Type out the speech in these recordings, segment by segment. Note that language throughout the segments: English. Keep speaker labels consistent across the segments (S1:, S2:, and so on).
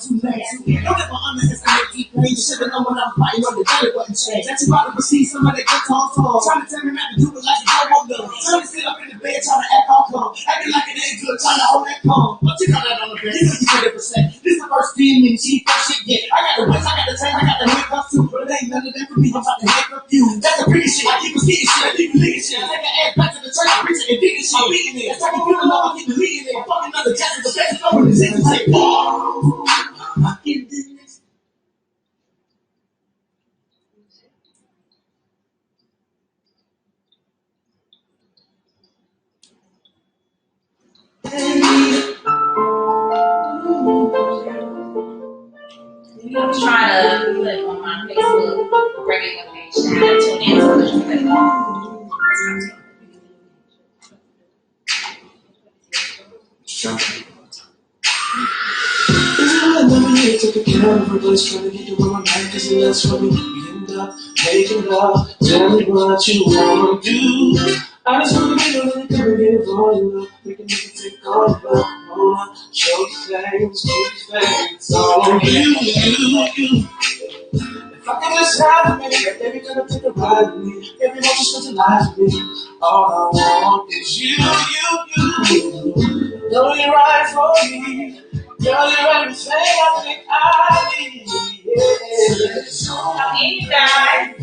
S1: too late. Don't ever underestimate deep pain. You should've known when I'm fighting on the belly button change. That you about to receive some of that good talk. Trying to tell me not to do it like you don't want to. Trying to sit up in the bed, trying to act all calm. Acting like it ain't good, trying to hold that calm. But you know that on the bed, you know you get it for sex. This is the first demon, cheap shit, yeah. I got the whips, I got the chain, I got the handcuffs too. But it ain't none of that for me, I'm about to handcuff you. That's the pretty shit, I keep repeating shit, I keep believing shit. I take an ass back to the church, I'm preaching and digging shit. I'm beating it, that's how you feel love, I keep believing it. I'm fucking another chance, the best is over the city. Like, I get this.
S2: I'm trying to put on my Facebook regular page. I have tune in to it.
S1: Took a camera, place trying to get you on my back, cause that's when we end up making love. Tell me what you wanna do. I just wanna get a little bit of it for you. We can make it take all your love. I wanna show you things, keep you things. It's all on you. If I can just have a minute, baby, gonna take a ride with me. Baby, won't you spend your life with me? All I want is you. Know you're right for me. Girl, you're everything I think I need.
S2: I need you guys.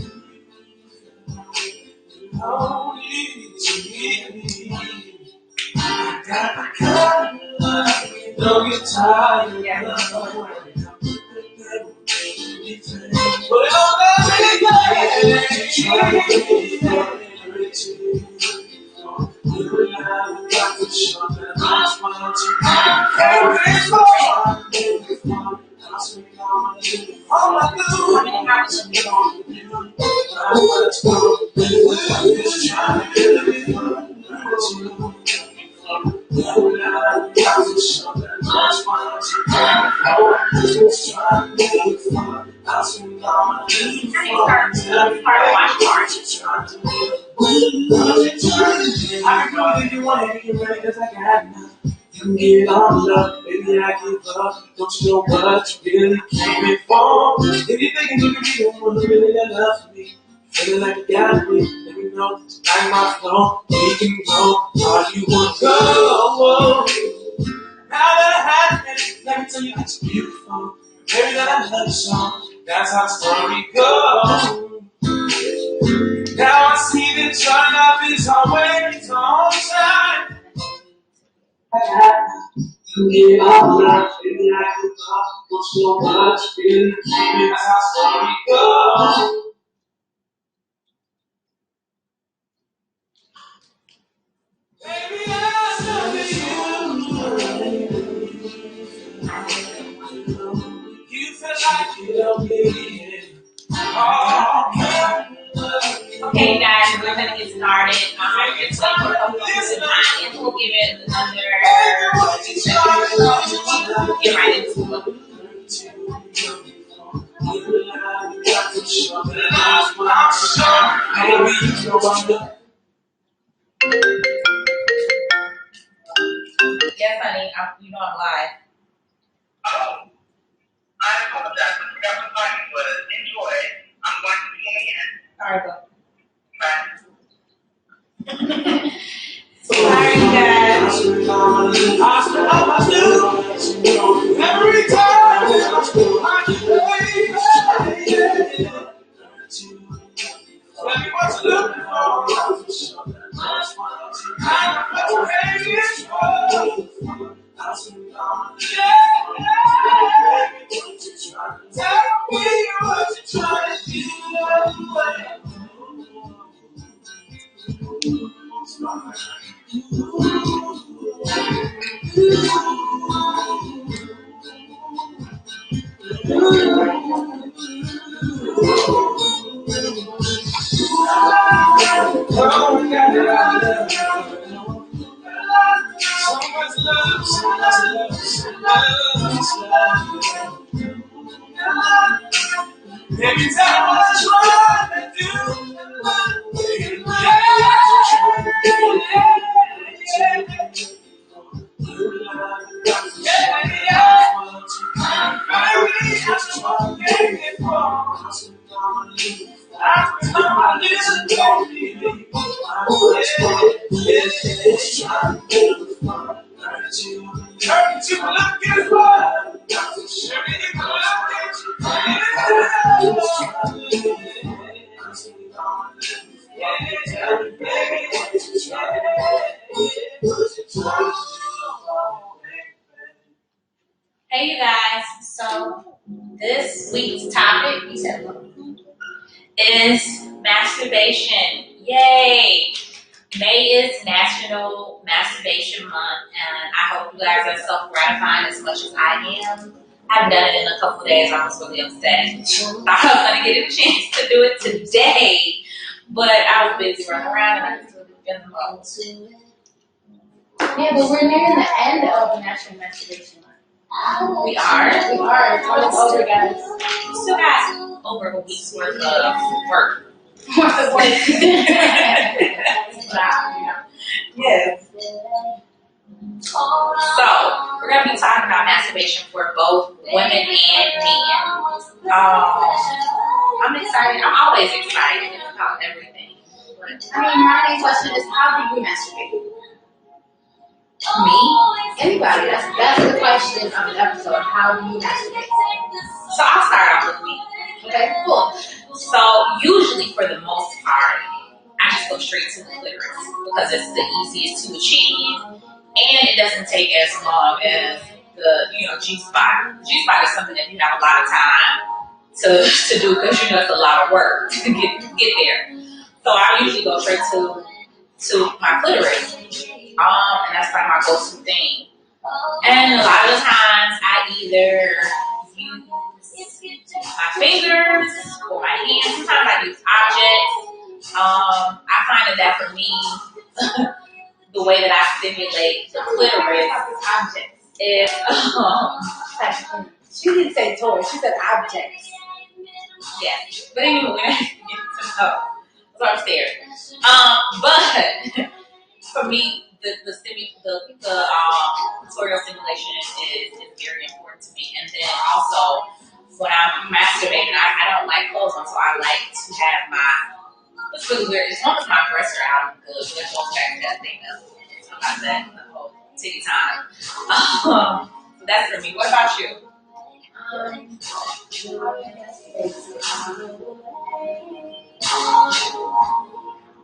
S1: Oh, I got my kind of love. Don't get tired. Put it on you can get all love, baby, I give up. Don't you know what you really came for? If you're thinking you can be the one who really got love for me, feeling like you got me, let me know, tonight my flow, we can go, all you want to go. Now that I have it, let me tell you that you're beautiful, baby, that I love you so, that's how the story goes. Now I see that your love is always on time. You get all love, baby, I can talk, don't so much, really, that's how story goes. Baby, I love you. You feel like you don't need it.
S2: Okay, you guys, we're going to get started. I'm just waiting for a couple of time, and we'll give it another get right into it. Yes, honey, you know I'm live.
S3: Oh, I apologize. I forgot what time it was. Enjoy. I'm going to be in.
S2: All right, go.
S3: Bye.
S2: Sorry, guys.
S1: Every time I let me what you're looking for. Tell me what you're trying to do. Every time I try to do,
S2: Hey, you guys. So, this week's topic, you said, is masturbation. Yay! May is National Masturbation Month, and I hope you guys are self-gratifying as much as I am. I haven't done it in a couple of days. I was really upset. Thought I was going to get a chance to do it today, but I was busy running around, and I just really been in the mood.
S4: Yeah, but we're nearing the end of National Masturbation Month.
S2: We are.
S4: It's almost over, guys.
S2: We still got over a week's worth of work. Yes. So, we're going to be talking about masturbation for both women and men. I'm excited. I'm always excited about everything.
S4: I mean, my main question is, how do you masturbate?
S2: Me?
S4: Anybody. That's the question of the episode. How do you masturbate?
S2: So, I'll start off with me.
S4: Okay, cool.
S2: So, usually for the most part, I just go straight to the clitoris because it's the easiest to achieve, and it doesn't take as long as the G-spot. G-spot is something that you have a lot of time to do because it's a lot of work to get there. So I usually go straight to my clitoris, and that's like my go-to thing. And a lot of the times I either use my fingers or my hands. Sometimes I use objects. I find that for me, the way that I stimulate the clitoris is
S4: She didn't say toys. She said objects.
S2: yes. But anyway, we're gonna get to know. So upstairs. But for me, the clitoral stimulation is very important to me. And then also when I'm masturbating, I don't like clothes on, so I like to have it's really weird. As long as my breasts are out, I'm good. But it goes back to that thing about that the whole titty time. So that's for me. What about you?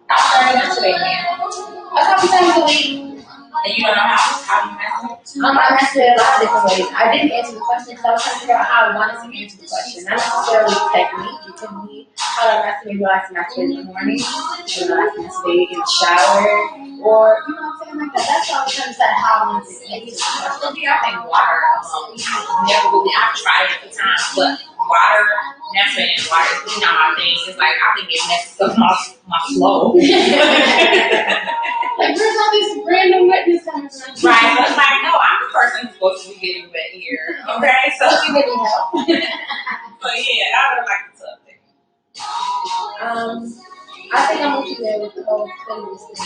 S2: I started masturbating a couple times a week. And you don't know how you masturbate?
S4: I masturbate a lot of different ways. I didn't answer the question because I was trying to figure out how I wanted to answer the question. Not necessarily technique. It could be how I masturbate. Do I like to masturbate in the morning? Do I like to masturbate in the shower? Or, you know what I'm saying? Like that. That's how I was trying to decide how I wanted to answer the question.
S2: For me, I think water. I've tried it a few times, but water, masturbating in water is not my thing. It's like I think it messes up my flow.
S4: Like, where's all this random wetness coming from?
S2: Right, but it's like, no, I'm the person who's supposed to be getting wet here. Okay, so
S4: you really help.
S2: But yeah, I don't like the tub thing.
S4: I think I'm with you there with the whole clitoris thing.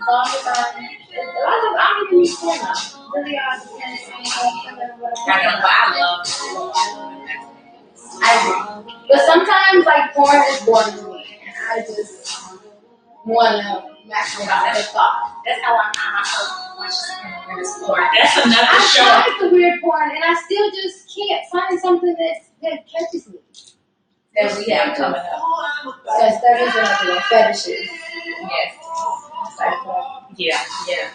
S4: As long as I don't even use porn now. Really, I
S2: love
S4: I agree. But sometimes, like, porn is boring to me. And I just want to masturbate out the thought.
S2: That's how I find myself watching this porn. That's another
S4: I
S2: show.
S4: tried the weird porn, and I still just can't find something that catches me.
S2: That we have coming up.
S4: Yes, that is another one. Fetishes.
S2: Yes. Yeah.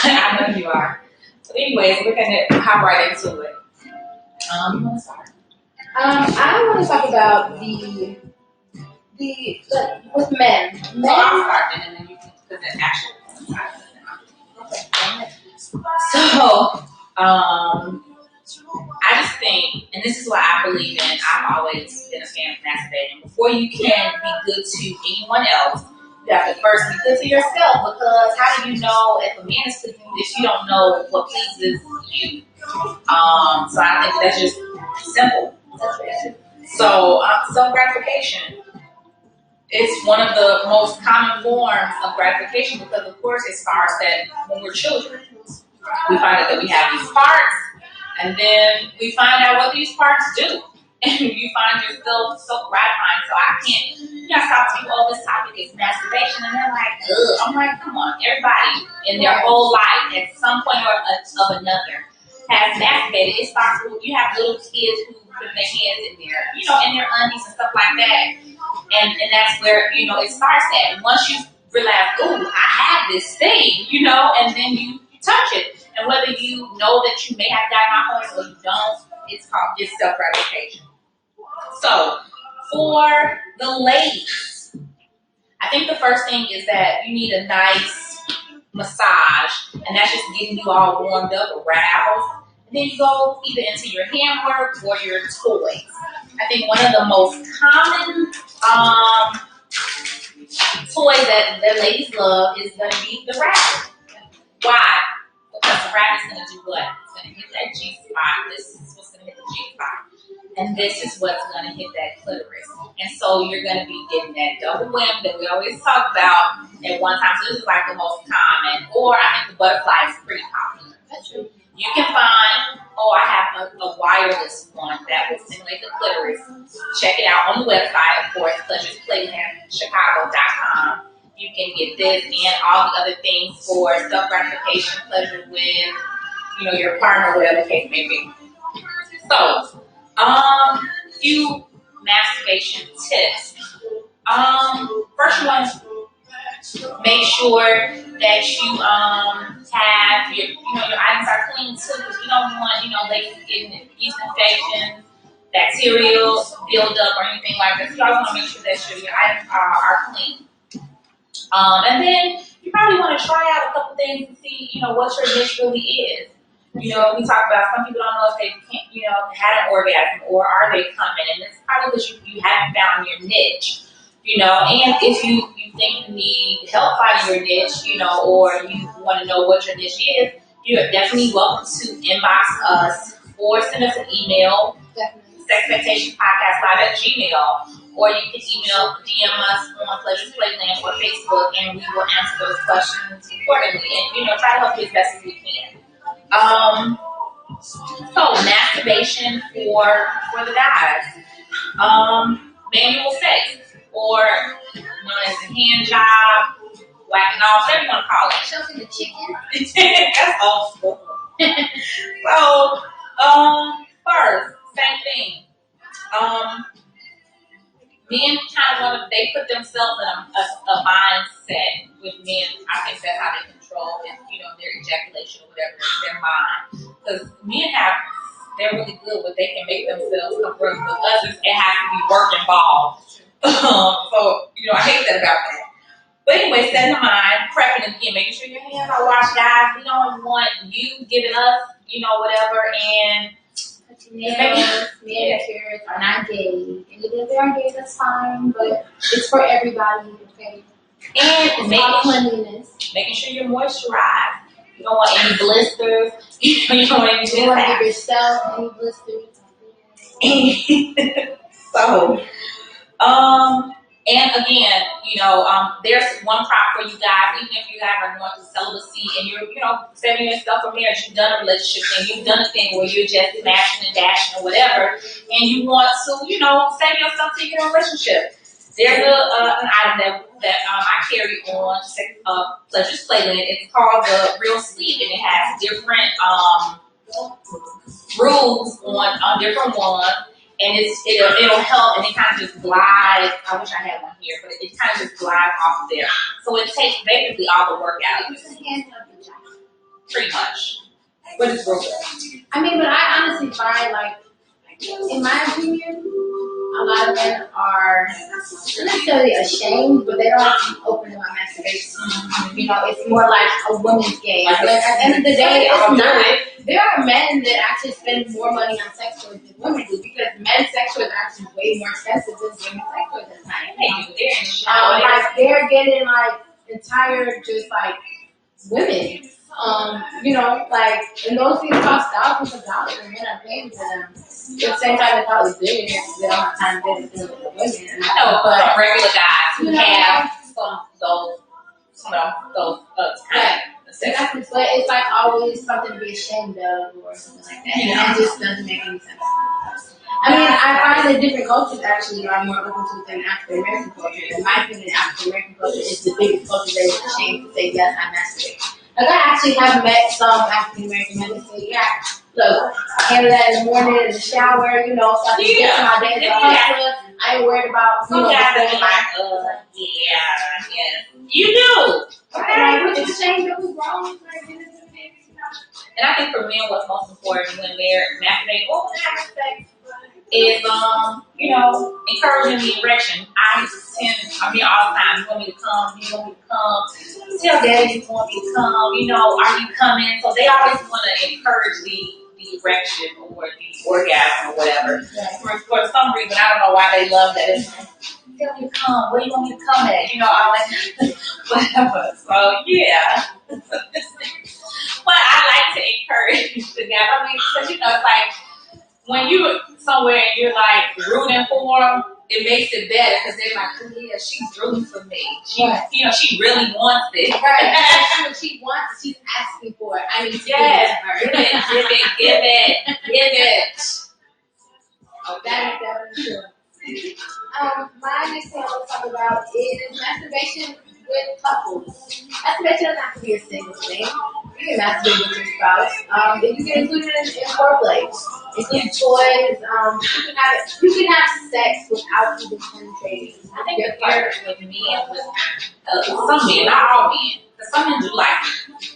S2: I know you are. So anyways, we're going to hop right into it. You want to start?
S4: I want to talk about the with men.
S2: So I'll start then, and then you can put the actual okay. So, I just think, and this is what I believe in, I've always been a fan of masturbating. Before you can be good to anyone else, you have to first be good to yourself, because how do you know if a man is pleasing you if you don't know what pleases you? So I think that's just simple. So self-gratification. It's one of the most common forms of gratification because, of course, it starts that when we're children. We find out that we have these parts, And then we find out what these parts do. And you find yourself so gratifying. So I can't, stop to people, this topic is masturbation. And they're like, ugh. I'm like, come on. Everybody in their whole life, at some point or of another, has masturbated. It starts with, you have little kids who put their hands in their undies and stuff like that. And that's where, it starts at. Once you realize, oh, I have this thing, and then you touch it. And whether you know that you may have gotten off on it or you don't, it's self-gratification. So, for the ladies, I think the first thing is that you need a nice massage, and that's just getting you all warmed up, aroused. And then you go either into your handwork or your toys. I think one of the most common toys that ladies love is going to be the rabbit. Why? Because the rabbit's going to do what? It's going to hit that G-spot. This is what's going to hit the G-spot. And this is what's going to hit that clitoris. And so you're going to be getting that double whammy that we always talk about at one time. So this is like the most common. Or I think the butterfly is pretty popular. That's true. You can find, I have a wireless one that will simulate the clitoris. Check it out on the website, of course, pleasuresplaylabchicago.com. You can get this and all the other things for self-gratification, pleasure with, your partner, whatever the case may be. So, few masturbation tips. First you want to make sure that you have your items are clean too, because you don't want ladies getting yeast infections, bacterial buildup, or anything like that. So you always want to make sure that your items are clean. And then you probably want to try out a couple things and see what your niche really is. We talk about some people don't know if they can't, had an orgasm or are they coming, and it's probably because you haven't found your niche. And if you think you need help finding your niche, or you want to know what your niche is, you're definitely welcome to inbox us or send us an email, SexPectationspodcast@gmail.com, or you can DM us on Pleasures Playland or Facebook, and we will answer those questions accordingly, and try to help you as best as we can. So masturbation for the guys, manual sex, or known as a hand job, whacking off, whatever you want to call it.
S4: Choking the chicken.
S2: That's old school. So, first, same thing. Men they put themselves in a mindset with men. I think that's how they control their ejaculation or whatever, their mind. Because men they're really good when they can make themselves come first. With others, it has to be work involved. So, I hate that about that. But anyway, setting the mind, prepping again, making sure your hands are washed, guys. We don't want you giving us, whatever, and
S4: nails, manicures are not gay. And if they are gay, that's fine, but it's for everybody, okay?
S2: And
S4: making
S2: sure you're moisturized. You don't want any blisters. You don't want any
S4: you don't want to give yourself any blisters.
S2: So, and again, there's one prop for you guys, even if you have a normal celibacy and you're, saving yourself for marriage, you've done a relationship thing, you've done a thing where you're just smashing and dashing or whatever, and you want to, save yourself to your relationship. There's an item that I carry on Pleasures Playland. It's called the Real Sleeve, and it has different rules on different ones. And it'll help, and it kind of just glides. I wish I had one here, but it kind of just glides off there. So it takes basically all the work out of it. Pretty much. But it's real good.
S4: I mean, but I honestly find, in my opinion, a lot of men are not necessarily ashamed, but they don't have to be open about masturbation. It's more like a woman's game. At the end of the day, it's not. There are men that actually spend more money on sex toys than women do, because men's sex toys are actually way more expensive than women's sex toys at times. They're getting entire just women. And those things cost thousands of dollars, and men are paying for them. At the same time, they're probably billionaires, they don't have time to do it with the women.
S2: I know, but regular guys who have some of those
S4: Exactly, but it's like always something to be ashamed of or something like that. And that just doesn't make any sense. I mean, I find that different cultures actually are more open to it than African American culture. In my opinion, African American culture is the biggest culture that is ashamed to say, yes, I masturbate. Like, I actually have met some African American men that say, yeah, look, I handle that in the morning in the shower, so I can get to my day as a hustler. I ain't worried about,
S2: yeah. You do.
S4: Right, which is a shame that we're wrong.
S2: And I think for men, what's most important when they're masturbating or when having sex is, encouraging the erection. I mean, all the time, you want me to come, you want me to come. Tell daddy you want me to come, are you coming? So they always want to encourage the erection or the orgasm or whatever. For some reason, I don't know why they love that. It's like, tell me to come, where you want me to come at? All that, whatever. So, yeah. But I like to encourage the guys. I mean, because, it's like, when you're somewhere and you're like rooting for them, it makes it better because they're like, oh yeah, she's rooting for me. She really wants it.
S4: Right. She wants it. She's asking for it. I need to give it to her.
S2: Give it.
S4: Oh, that is definitely true. My next thing I want to talk about is masturbation with couples. Masturbation doesn't have to be a single thing. You can masturbate with your spouse. You can include it in foreplay. Include toys. You can have sex without even penetrating.
S2: I think the part with men, some men, not all men, because some men do like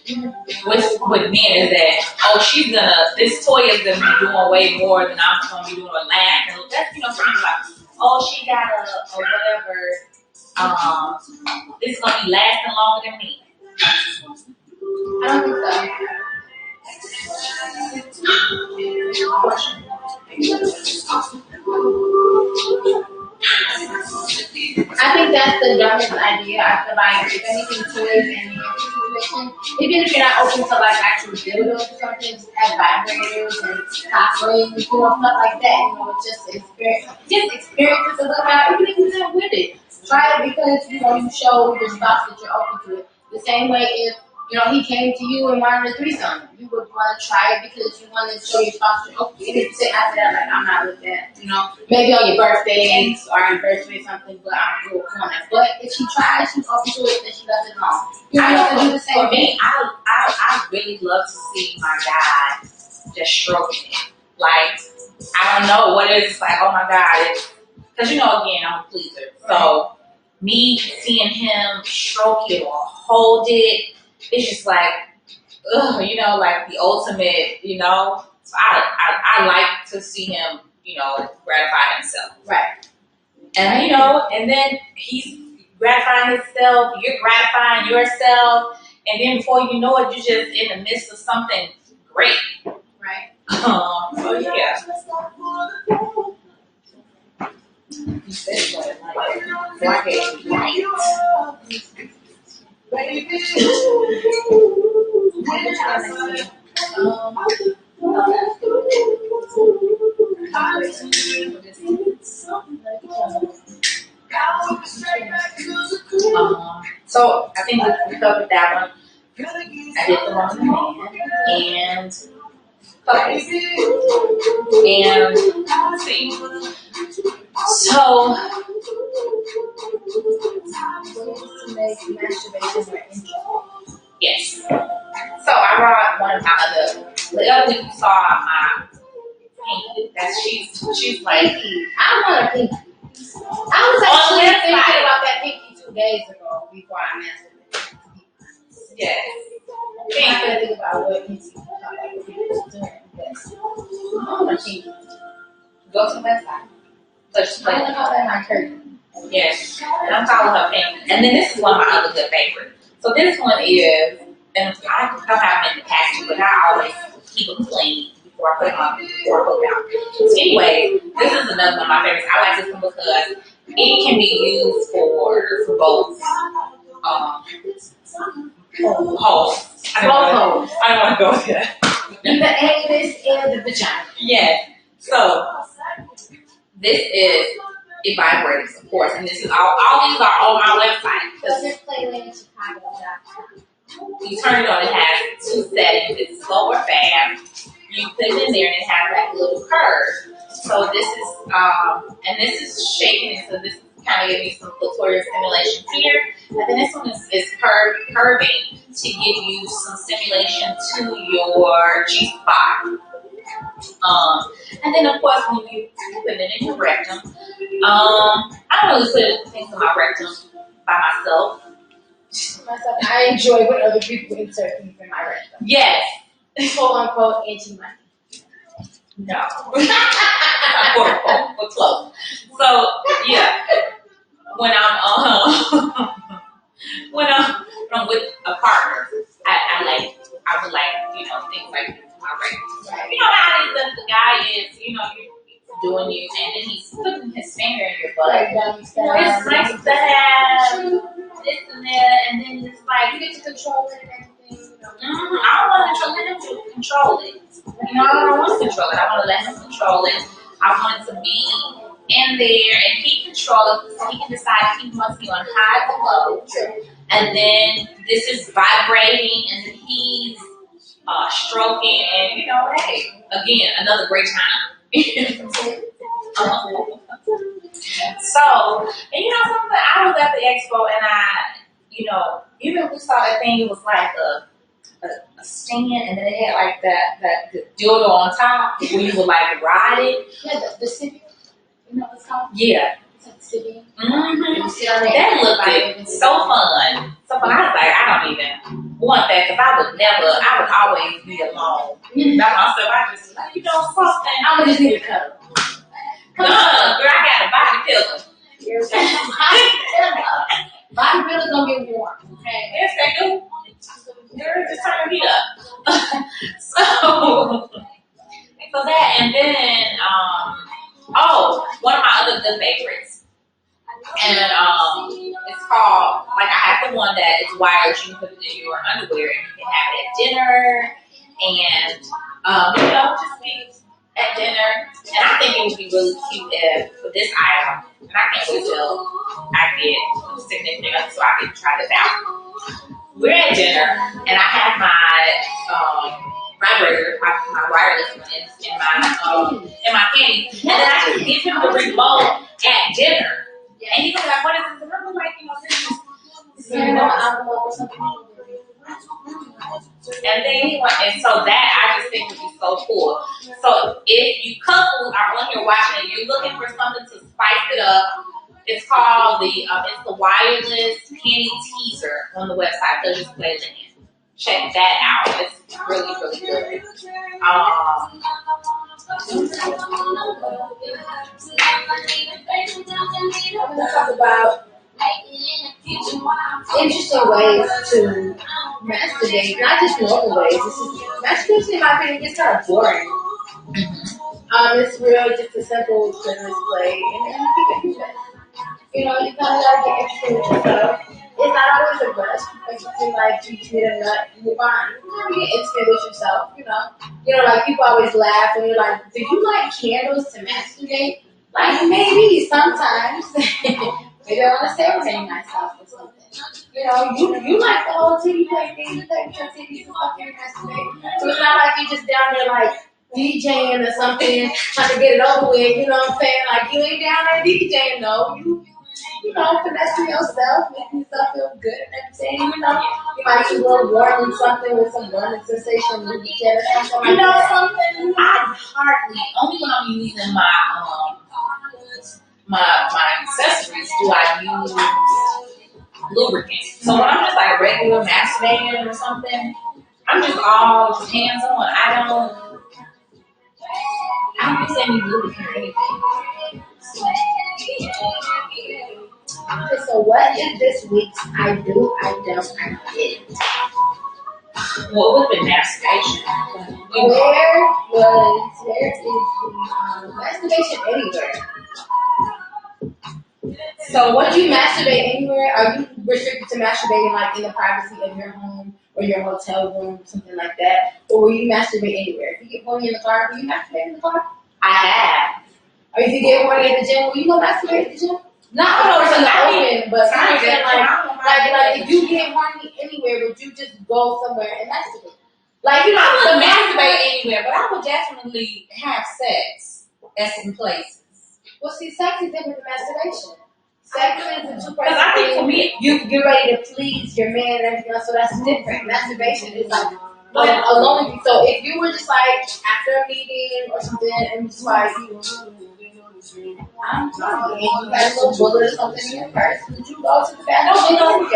S2: it. With men is that, this toy is going to be doing way more than I'm going to be doing with laugh. And that's, some people like, she got a whatever, this is going to be lasting longer than me.
S4: I don't think I think that's the dumbest idea. I feel like if anything, toys and situation, even if you're not open to like actual dildos or something, just have vibrators and cock rings, stuff like that. It's just experiences to look at. Even if you're not with it, try it because you show your spouse that you're open to it. The same way if he came to you and wanted a threesome, you would want to try it because you want to show your spouse you're open. You didn't sit after that like I'm not with that. Maybe on your birthdays or anniversary or something, but I'm cool on that. But if she tries, she's open to it, then she left it alone. You have to do the same thing.
S2: I really love to see my guy just stroking it. Like, I don't know what it is. It's like, oh my God, because again, I'm a pleaser. So me seeing him stroke it or hold it, it's just like, like the ultimate, So I like to see him, gratify himself.
S4: Right.
S2: And, and then he's gratifying himself, you're gratifying yourself, and then before you know it, you're just in the midst of something great.
S4: Right.
S2: So yeah.
S4: You said like light.
S2: So I think we covered that one. I did the one man and couples. And let's see. So yes. So I brought one of my the other week you saw my pinky. That's she's like,
S4: I want a pinky. I was actually thinking about that pinky 2 days ago before I masturbated.
S2: Yes.
S4: I gotta think about what pinky was doing. I want a pinky.
S2: Go to the website.
S4: I want to call that my curtain.
S2: Yes. And I'm calling her pinky. And then this is one of my other good favorites. So this one is, and I have them in the package, but I always keep them clean before I put them out. So anyway, this is another one of my favorites. I like this one because it can be used for both holes. I don't want to go there.
S4: The anus and the vagina.
S2: Yes. So this is it vibrates, of course, and this is all these are on my website.
S4: So just play in Chicago.
S2: You turn it on. It has 2 settings. It's slow or fast. You put it in there, and it has like a little curve. So this is and this is shaking. So this is kind of giving you some clitoral stimulation here. And then this one is curving to give you some stimulation to your G-spot. And then of course when you put it in your rectum, I don't really put things in my rectum by myself.
S4: I enjoy when other people insert things in my rectum.
S2: Yes.
S4: Quote unquote anti-money.
S2: No. Quote unquote, but close. So yeah. When I'm with a partner, I would like, things like this in my rectum. You know how it is that the guy is, you're doing you, and then he's putting his finger in your butt. It's nice to have this and that, and then it's like you get to control it and everything. I don't want to let him control it. I don't want to control it. I want to let him control it. I want it to be in there, and he control it so he can decide if he wants me on high or low. And then this is vibrating, and then he's stroking, and hey, again, another great time. So, and something, I was at the expo, and even we saw that thing, it was like a stand, and then it had like that the dildo on top where you would like ride it.
S4: Yeah, the city. You know what it's called?
S2: Yeah.
S4: It's like the city.
S2: That looked so fun. So fun. I was like, I don't even want that because I would always be alone. By myself, I just something.
S4: I'm gonna just need a cuddle.
S2: Girl, I got a body pillow.
S4: Body pillows don't get warm. Okay.
S2: Yes, they do. Girl, just turn your heat up. So that, and then one of my other good favorites. And it's called, like, I have the one that is wireless. You can put it in your underwear, and you can have it at dinner, and just be at dinner. And I think it would be really cute if for this item, and I can't wait till I get significant other so I can try this out. We're at dinner, and I have my vibrator, my wireless one in my panty, and then I just give him the remote at dinner. And he's like, what is this? And I'm like, this is
S4: or something.
S2: And then and so that I just think would be so cool. So if you couples are on here watching and you're looking for something to spice it up, it's called it's the wireless panty teaser on the website. So just play it in. Check that out. It's really, really good.
S4: I'm gonna talk about interesting ways to masturbate, not just normal ways. Masturbation, in my opinion, gets kind of boring. It's really just a simple clitoris play, and then you can do it. You kind of gotta get interested with yourself. It's not always a rush because you feel like you need a nut and move on. You get intimate with yourself, like people always laugh when you're like, do you like candles to masturbate? Like maybe sometimes. Maybe I want to serenade myself or something. You like the whole titty play thing, you play with your titties and stuff and masturbate. So it's not like you're just down there like DJing or something, trying to get it over with, you know what I'm saying? Like you ain't down there DJing, no. Finessing yourself, making yourself feel good and everything, you might use a little warming something with some warming sensation, lubricant or something
S2: something. I hardly, only when I'm using my accessories do I use lubricant. So when I'm just like regular masturbating or something, I'm just all just hands on. I don't use any lubricant or anything.
S4: Okay, so what is this week's I do, I don't, I did?
S2: What would be masturbation?
S4: Where is the masturbation anywhere? So what do you masturbate anywhere? Are you restricted to masturbating like in the privacy of your home or your hotel room, something like that? Or will you masturbate anywhere? If you get horny in the car, will you masturbate in the car?
S2: I have.
S4: Or if you get horny at the gym, will you go masturbate at the gym? Not always in the open, but
S2: Sometimes
S4: saying like if you get horny anywhere, would you just go somewhere and masturbate? Like, you know,
S2: I wouldn't masturbate anywhere, but I would definitely have sex at some places.
S4: Well, see, sex is different than masturbation. Sex is a two-person
S2: Because I think
S4: thing.
S2: for me,
S4: You're ready to please your man and everything else, so that's different. Masturbation is like alone. So if you were just like after a meeting or something and just like I'm sorry, and you had a little bullet or something in your purse, would you go to the bathroom?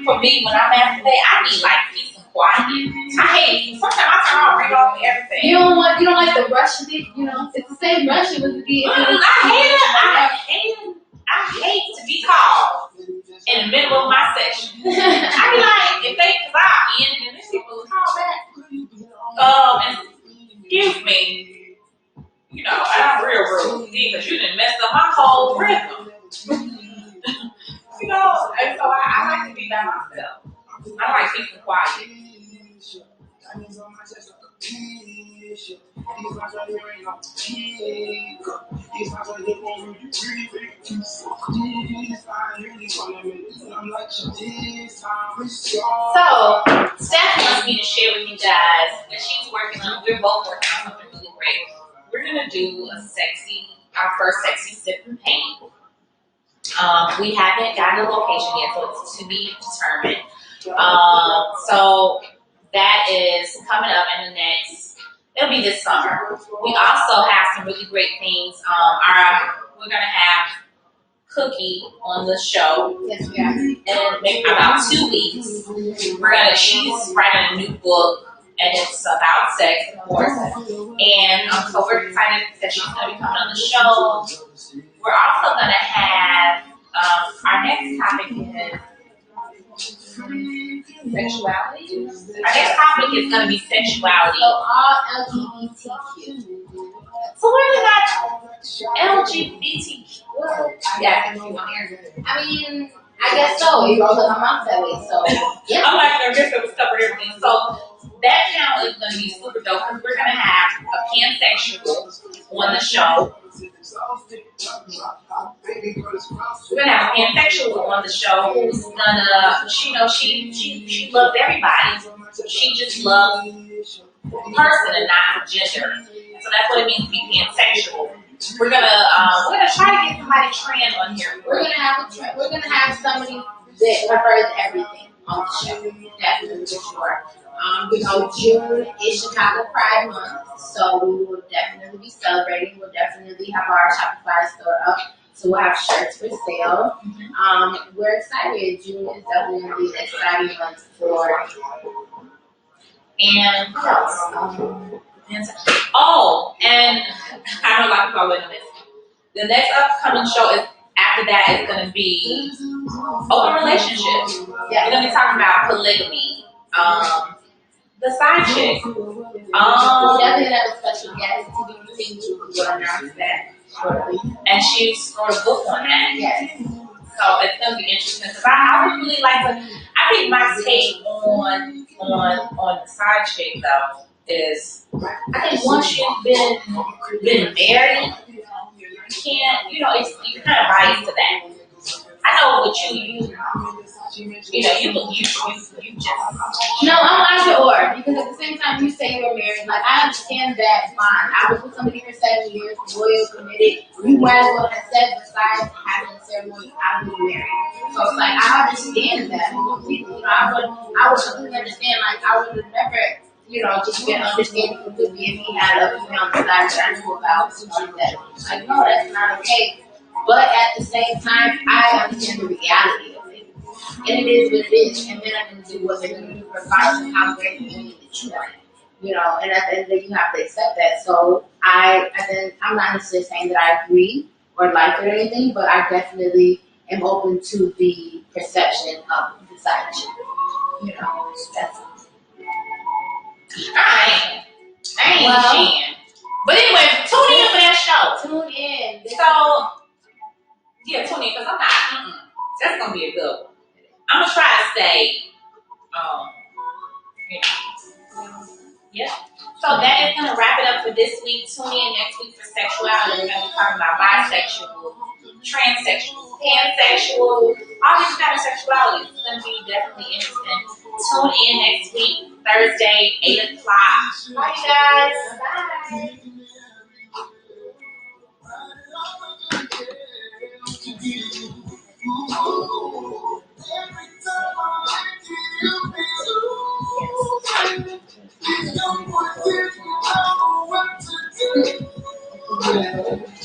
S2: for me, when I'm masturbate, I need like peace and quiet. I hate. Sometimes I turn on ring off everything.
S4: You don't like the rush of it. You know, it's the same rush it would be.
S2: I hate to be called in the middle of my session. I be like, because I ended and this people call back. Excuse me. You know, I'm real rude because you done messed up my whole rhythm. You know, and so I like to be by myself. I like peace and quiet. So, Steph wants me to share with you guys that we're both working on something really great. We're going to do our first sexy sip and paint. We haven't gotten a location yet, so it's to be determined. So that is coming up in it'll be this summer. We also have some really great things. We're going to have Cookie on the show.
S4: Yes, we are.
S2: In maybe about 2 weeks. She's writing a new book, and it's about sex, of course. And so we're excited that she's going to be coming on the show. We're also going to have our next topic is sexuality. Our next topic is going to be sexuality.
S4: So all LGBTQ.
S2: So where did that LGBTQ? Yeah,
S4: I mean, I guess so. You rolled up my mouth that way, so yeah.
S2: I'm like, I guess it was covered everything. So that panel is going to be super dope because we're going to have a pansexual on the show. We're going to have a pansexual on the show who's gonna, she loves everybody. She just loves the person and not the gender. So that's what it means to be pansexual. We're gonna try to get somebody trans on here.
S4: We're gonna have somebody that prefers everything on the show. Definitely for sure. June is Chicago Pride Month, so we will definitely be celebrating. We'll definitely have our Shopify store up, so we'll have shirts for sale. We're excited. June is definitely an exciting month for.
S2: And what else? And I know a lot of people are waiting on this. The next upcoming show is after that is going to be open relationships. Yeah. We're going to be talking about polygamy. The side chick.
S4: We'll definitely have a special guest to be continued. We'll announce that shortly.
S2: And she's wrote a book on that.
S4: Yes.
S2: So it's going to be interesting because I would really like to. I think my take on the side chick though is I think once you've been married, you can't. You're kind of biased to that. I know with you just.
S4: No, I'm either or because at the same time you say you're married. Like I understand that fine. I was with somebody for 7 years, loyal, committed. You might as well have said besides having a ceremony, I was married. So it's like I understand that completely. I would completely understand. Like I would have never, just been understanding completely if he had a female desire that I knew about something that. Like no, that's not okay. But at the same time, I understand the reality of it. And it is what it is. And then I can do what they're going to do regardless of how great the meaning that you want. And at the end of the day, you have to accept that. So I'm not necessarily saying that I agree or like it or anything, but I definitely am open to the perception of the side chick. That's
S2: I ain't cheating. But anyway, tune in for that show.
S4: Tune in.
S2: Tune in because I'm not. That's gonna be a good one. I'm gonna try to stay. Yeah. So that is gonna wrap it up for this week. Tune in next week for sexuality. We're gonna be talking about bisexual, transsexual, pansexual, all different kind of sexuality. It's going to be definitely interesting. Tune in next week, Thursday, 8 o'clock. Bye, you guys. Bye.
S1: Yes.